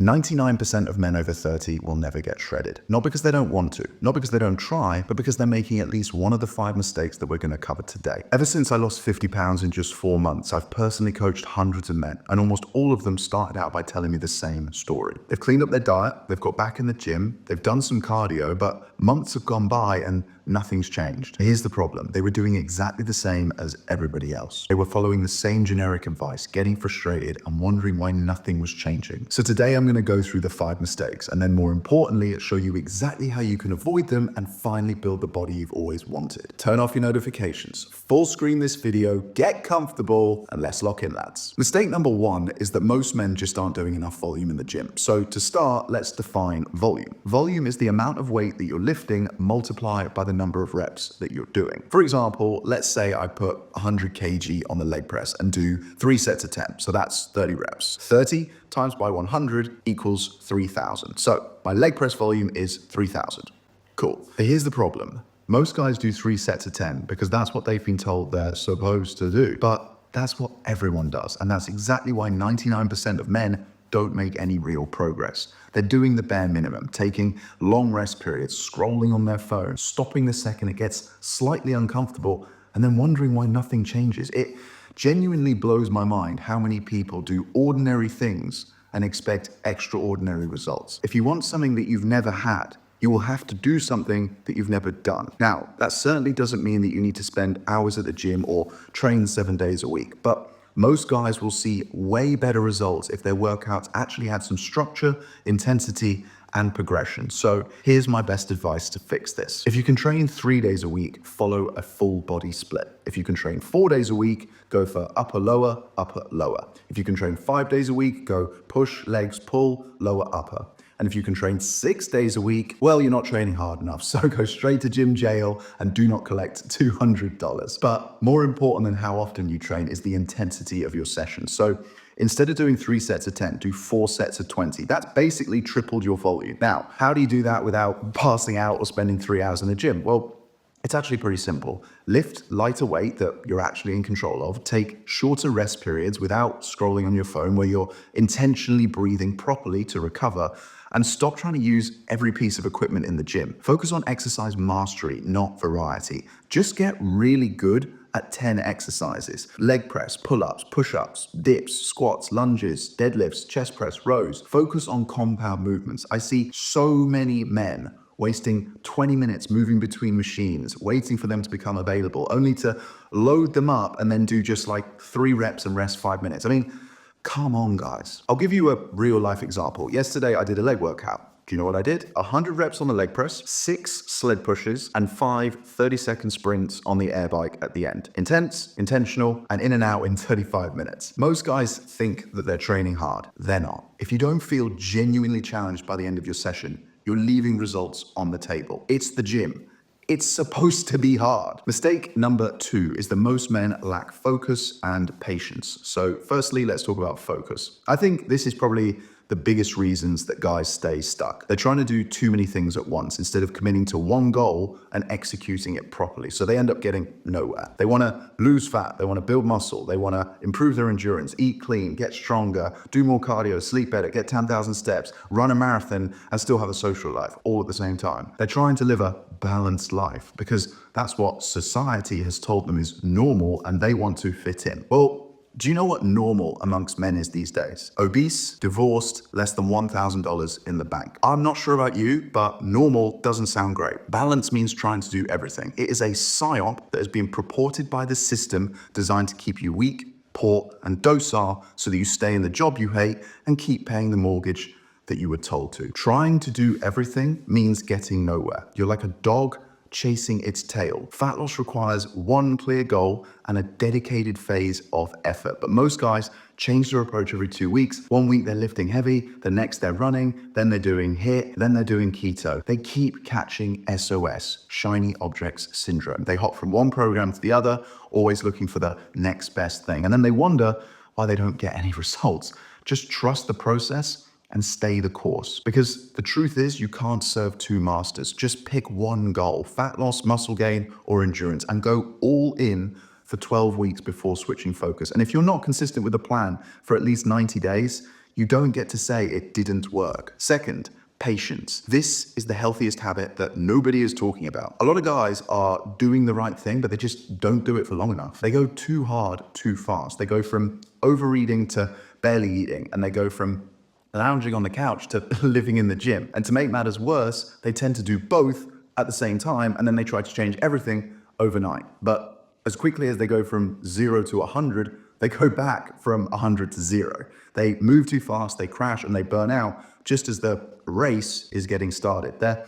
99% of men over 30 will never get shredded. Not because they don't want to, not because they don't try, but because they're making at least one of the 5 mistakes that we're going to cover today. Ever since I lost 50 pounds in just 4 months, I've personally coached hundreds of men, and almost all of them started out by telling me the same story. They've cleaned up their diet, they've got back in the gym, they've done some cardio, but months have gone by and nothing's changed. Here's the problem. They were doing exactly the same as everybody else. They were following the same generic advice, getting frustrated and wondering why nothing was changing. So today I'm going to go through the 5 mistakes, and then more importantly, show you exactly how you can avoid them and finally build the body you've always wanted. Turn off your notifications, full screen this video, get comfortable, and let's lock in, lads. Mistake number 1 is that most men just aren't doing enough volume in the gym. So to start, let's define volume. Volume is the amount of weight that you're lifting multiplied by the number of reps that you're doing. For example, let's say I put 100 kg on the leg press and do 3 sets of 10. So that's 30 reps. 30 times by 100 equals 3,000. So my leg press volume is 3,000. Cool. But here's the problem. Most guys do 3 sets of 10 because that's what they've been told they're supposed to do. But that's what everyone does. And that's exactly why 99% of men don't make any real progress. They're doing the bare minimum, taking long rest periods, scrolling on their phone, stopping the second it gets slightly uncomfortable, and then wondering why nothing changes. It genuinely blows my mind how many people do ordinary things and expect extraordinary results. If you want something that you've never had, you will have to do something that you've never done. Now, that certainly doesn't mean that you need to spend hours at the gym or train 7 days a week, but most guys will see way better results if their workouts actually had some structure, intensity, and progression. So here's my best advice to fix this. If you can train 3 days a week, follow a full body split. If you can train 4 days a week, go for upper, lower, upper, lower. If you can train 5 days a week, go push, legs, pull, lower, upper. And if you can train 6 days a week, well, you're not training hard enough. So go straight to gym jail and do not collect $200. But more important than how often you train is the intensity of your session. So instead of doing 3 sets of 10, do 4 sets of 20. That's basically tripled your volume. Now, how do you do that without passing out or spending 3 hours in the gym? Well, it's actually pretty simple. Lift lighter weight that you're actually in control of. Take shorter rest periods without scrolling on your phone where you're intentionally breathing properly to recover. And stop trying to use every piece of equipment in the gym. Focus on exercise mastery, not variety. Just get really good at 10 exercises. Leg press, pull-ups, push-ups, dips, squats, lunges, deadlifts, chest press, rows. Focus on compound movements. I see so many men wasting 20 minutes moving between machines, waiting for them to become available, only to load them up and then do just like 3 reps and rest 5 minutes. I mean, come on, guys. I'll give you a real life example. Yesterday, I did a leg workout. Do you know what I did? 100 reps on the leg press, 6 sled pushes, and 5 30-second sprints on the air bike at the end. Intense, intentional, and in and out in 35 minutes. Most guys think that they're training hard. They're not. If you don't feel genuinely challenged by the end of your session, you're leaving results on the table. It's the gym. It's supposed to be hard. Mistake number 2 is that most men lack focus and patience. So firstly, let's talk about focus. I think this is probably the biggest reasons that guys stay stuck. They're trying to do too many things at once instead of committing to one goal and executing it properly. So they end up getting nowhere. They want to lose fat. They want to build muscle. They want to improve their endurance, eat clean, get stronger, do more cardio, sleep better, get 10,000 steps, run a marathon, and still have a social life all at the same time. They're trying to live a balanced life because that's what society has told them is normal and they want to fit in. Well, do you know what normal amongst men is these days? Obese, divorced, less than $1,000 in the bank. I'm not sure about you, but normal doesn't sound great. Balance means trying to do everything. It is a psyop that has been purported by the system designed to keep you weak, poor, and docile so that you stay in the job you hate and keep paying the mortgage that you were told to. Trying to do everything means getting nowhere. You're like a dog chasing its tail. Fat loss requires one clear goal and a dedicated phase of effort. But most guys change their approach every 2 weeks. 1 week they're lifting heavy, the next they're running, then they're doing HIIT, then they're doing keto. They keep catching SOS, shiny objects syndrome. They hop from one program to the other, always looking for the next best thing. And then they wonder why they don't get any results. Just trust the process and stay the course. Because the truth is, you can't serve 2 masters. Just pick one goal, fat loss, muscle gain, or endurance, and go all in for 12 weeks before switching focus. And if you're not consistent with the plan for at least 90 days, You don't get to say it didn't work. Second, patience. This is the healthiest habit that nobody is talking about. A lot of guys are doing the right thing, but they just don't do it for long enough. They go too hard, too fast. They go from overeating to barely eating, and they go from lounging on the couch to living in the gym. And to make matters worse, they tend to do both at the same time, and then they try to change everything overnight. But as quickly as they go from 0 to 100, they go back from 100 to 0. They move too fast, they crash, and they burn out just as the race is getting started. They're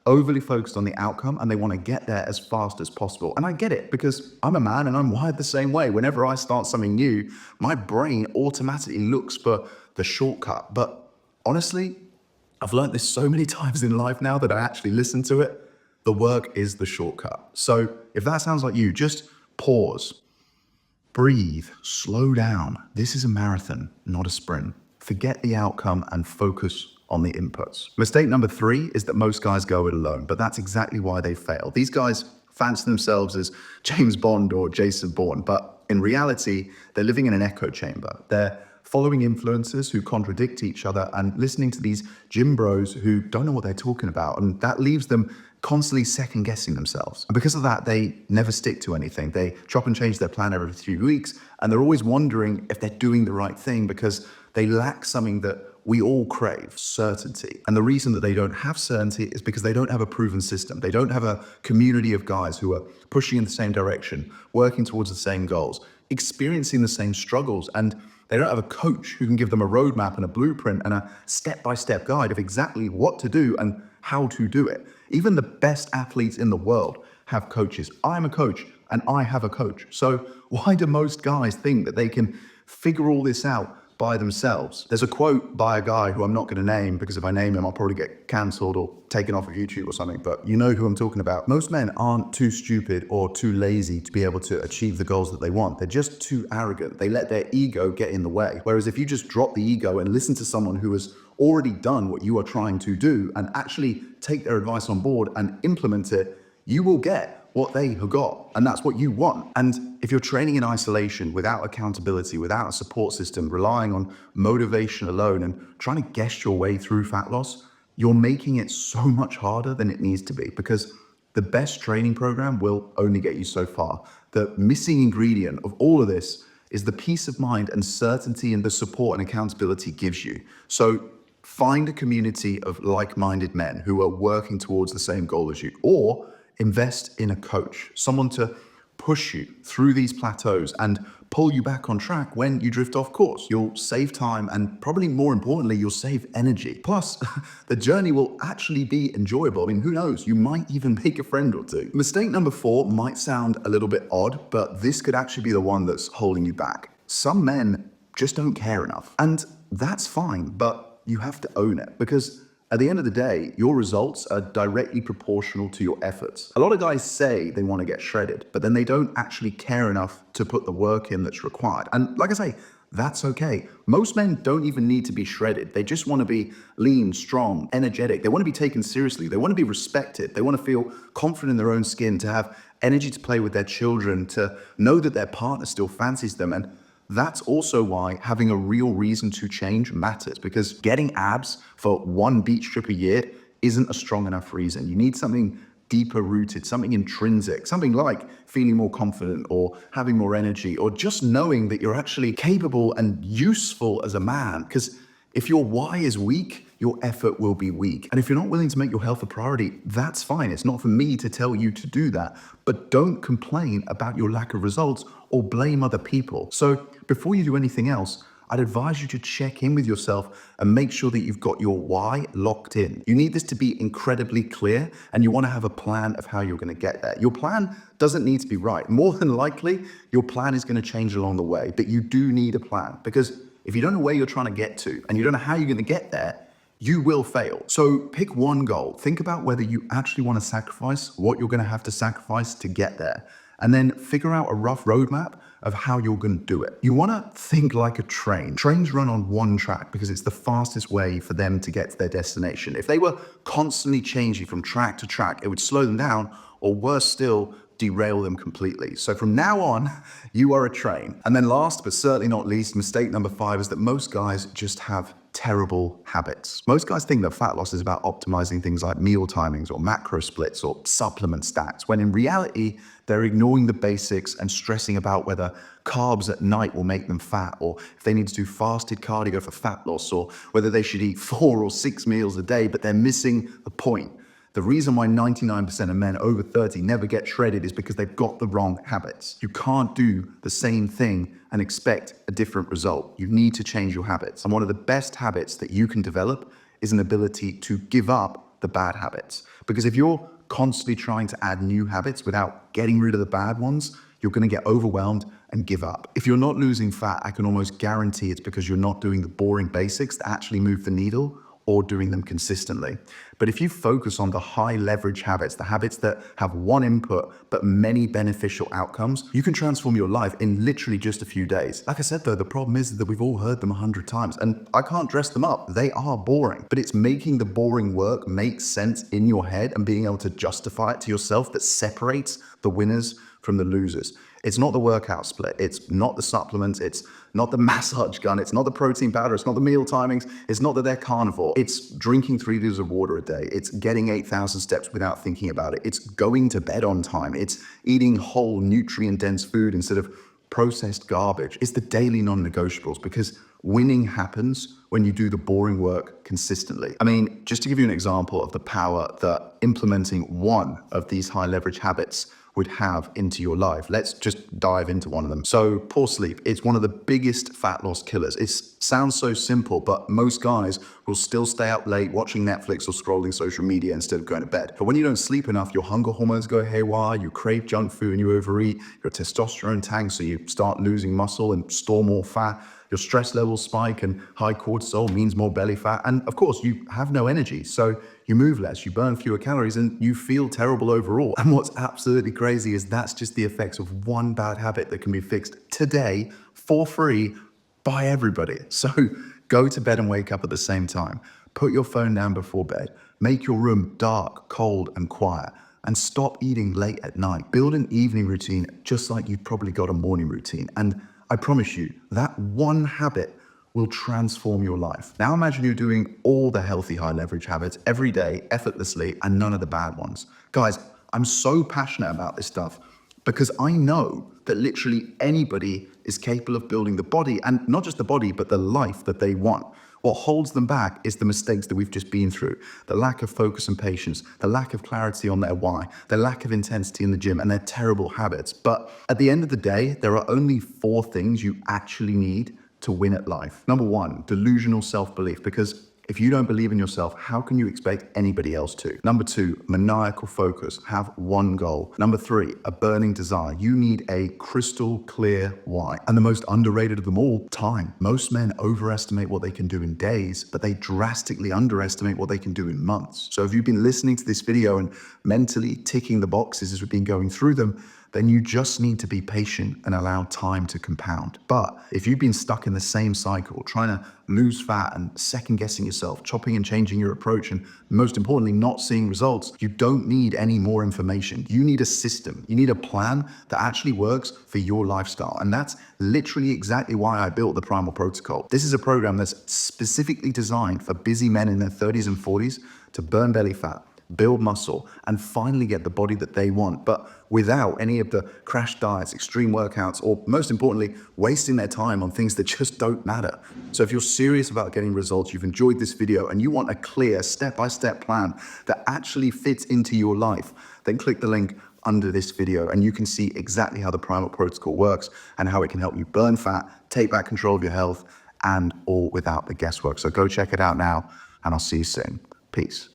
overly focused on the outcome, and they want to get there as fast as possible. And I get it, because I'm a man and I'm wired the same way. Whenever I start something new, my brain automatically looks for the shortcut. But honestly, I've learned this so many times in life now that I actually listen to it. The work is the shortcut. So if that sounds like you, just pause, breathe, slow down. This is a marathon, not a sprint. Forget the outcome and focus on the inputs. Mistake number 3 is that most guys go it alone, but that's exactly why they fail. These guys fancy themselves as James Bond or Jason Bourne, but in reality, they're living in an echo chamber. They're following influencers who contradict each other and listening to these gym bros who don't know what they're talking about, and that leaves them constantly second guessing themselves. And because of that, they never stick to anything. They chop and change their plan every 3 weeks, and they're always wondering if they're doing the right thing because they lack something that we all crave, certainty. And the reason that they don't have certainty is because they don't have a proven system. They don't have a community of guys who are pushing in the same direction, working towards the same goals, experiencing the same struggles, and they don't have a coach who can give them a roadmap and a blueprint and a step-by-step guide of exactly what to do and how to do it. Even the best athletes in the world have coaches. I'm a coach and I have a coach. So why do most guys think that they can figure all this out by themselves? There's a quote by a guy who I'm not going to name, because if I name him, I'll probably get cancelled or taken off of YouTube or something, but you know who I'm talking about. Most men aren't too stupid or too lazy to be able to achieve the goals that they want. They're just too arrogant. They let their ego get in the way. Whereas if you just drop the ego and listen to someone who has already done what you are trying to do and actually take their advice on board and implement it, you will get what they have got, and that's what you want. And if you're training in isolation, without accountability, without a support system, relying on motivation alone and trying to guess your way through fat loss, you're making it so much harder than it needs to be, because the best training program will only get you so far. The missing ingredient of all of this is the peace of mind and certainty and the support and accountability gives you. So find a community of like-minded men who are working towards the same goal as you, or invest in a coach, someone to push you through these plateaus and pull you back on track when you drift off course. You'll save time, and probably more importantly, you'll save energy. Plus, the journey will actually be enjoyable. I mean, who knows? You might even make a friend or two. Mistake number 4 might sound a little bit odd, but this could actually be the one that's holding you back. Some men just don't care enough, and that's fine, but you have to own it, because at the end of the day, your results are directly proportional to your efforts. A lot of guys say they want to get shredded, but then they don't actually care enough to put the work in that's required. And like I say, that's okay. Most men don't even need to be shredded. They just want to be lean, strong, energetic. They want to be taken seriously. They want to be respected. They want to feel confident in their own skin, to have energy to play with their children, to know that their partner still fancies them. And that's also why having a real reason to change matters, because getting abs for one beach trip a year isn't a strong enough reason. You need something deeper rooted, something intrinsic, something like feeling more confident or having more energy, or just knowing that you're actually capable and useful as a man. Because if your why is weak, your effort will be weak. And if you're not willing to make your health a priority, that's fine. It's not for me to tell you to do that. But don't complain about your lack of results or blame other people. So before you do anything else, I'd advise you to check in with yourself and make sure that you've got your why locked in. You need this to be incredibly clear, and you want to have a plan of how you're going to get there. Your plan doesn't need to be right. More than likely, your plan is going to change along the way, but you do need a plan, because if you don't know where you're trying to get to and you don't know how you're going to get there, you will fail. So pick one goal. Think about whether you actually want to sacrifice what you're going to have to sacrifice to get there, and then figure out a rough roadmap of how you're going to do it. You want to think like a train. Trains run on one track because it's the fastest way for them to get to their destination. If they were constantly changing from track to track, it would slow them down, or worse still, derail them completely. So from now on, you are a train. And then last but certainly not least, mistake number 5 is that most guys just have terrible habits. Most guys think that fat loss is about optimizing things like meal timings or macro splits or supplement stacks, when in reality, they're ignoring the basics and stressing about whether carbs at night will make them fat, or if they need to do fasted cardio for fat loss, or whether they should eat 4 or 6 meals a day, but they're missing the point. The reason why 99% of men over 30 never get shredded is because they've got the wrong habits. You can't do the same thing and expect a different result. You need to change your habits. And one of the best habits that you can develop is an ability to give up the bad habits. Because if you're constantly trying to add new habits without getting rid of the bad ones, you're going to get overwhelmed and give up. If you're not losing fat, I can almost guarantee it's because you're not doing the boring basics that actually move the needle, or doing them consistently. But if you focus on the high leverage habits, the habits that have one input but many beneficial outcomes, you can transform your life in literally just a few days. Like I said though, the problem is that we've all heard them 100 times and I can't dress them up. They are boring, but it's making the boring work make sense in your head and being able to justify it to yourself that separates the winners from the losers. It's not the workout split. It's not the supplements. It's not the massage gun. It's not the protein powder. It's not the meal timings. It's not that they're carnivore. It's drinking 3 liters of water a day. It's getting 8,000 steps without thinking about it. It's going to bed on time. It's eating whole nutrient-dense food instead of processed garbage. It's the daily non-negotiables, because winning happens when you do the boring work consistently. I mean, just to give you an example of the power that implementing one of these high leverage habits would have into your life, let's just dive into one of them. So poor sleep, it's one of the biggest fat loss killers. It sounds so simple, but most guys will still stay up late watching Netflix or scrolling social media instead of going to bed. But when you don't sleep enough, your hunger hormones go haywire, you crave junk food and you overeat, your testosterone tanks, so you start losing muscle and store more fat. Your stress levels spike, and high cortisol means more belly fat. And of course, you have no energy. So you move less, you burn fewer calories, and you feel terrible overall. And what's absolutely crazy is that's just the effects of one bad habit that can be fixed today for free by everybody. So go to bed and wake up at the same time. Put your phone down before bed. Make your room dark, cold, and quiet. And stop eating late at night. Build an evening routine just like you've probably got a morning routine. And I promise you, that one habit will transform your life. Now imagine you're doing all the healthy high leverage habits every day, effortlessly, and none of the bad ones. Guys, I'm so passionate about this stuff because I know that literally anybody is capable of building the body, and not just the body, but the life that they want. What holds them back is the mistakes that we've just been through, the lack of focus and patience, the lack of clarity on their why, the lack of intensity in the gym, and their terrible habits. But at the end of the day, there are only 4 things you actually need to win at life. Number 1, delusional self-belief, because if you don't believe in yourself, how can you expect anybody else to? Number 2, maniacal focus. Have one goal. Number 3, a burning desire. You need a crystal clear why. And the most underrated of them all, time. Most men overestimate what they can do in days, but they drastically underestimate what they can do in months. So if you've been listening to this video and mentally ticking the boxes as we've been going through them, then you just need to be patient and allow time to compound. But if you've been stuck in the same cycle, trying to lose fat and second guessing yourself, chopping and changing your approach, and most importantly, not seeing results, you don't need any more information. You need a system. You need a plan that actually works for your lifestyle. And that's literally exactly why I built the Primal Protocol. This is a program that's specifically designed for busy men in their 30s and 40s to burn belly fat, build muscle, and finally get the body that they want, but without any of the crash diets, extreme workouts, or most importantly, wasting their time on things that just don't matter. So if you're serious about getting results, you've enjoyed this video, and you want a clear step-by-step plan that actually fits into your life, then click the link under this video and you can see exactly how the Primal Protocol works and how it can help you burn fat, take back control of your health, and all without the guesswork. So go check it out now, and I'll see you soon. Peace.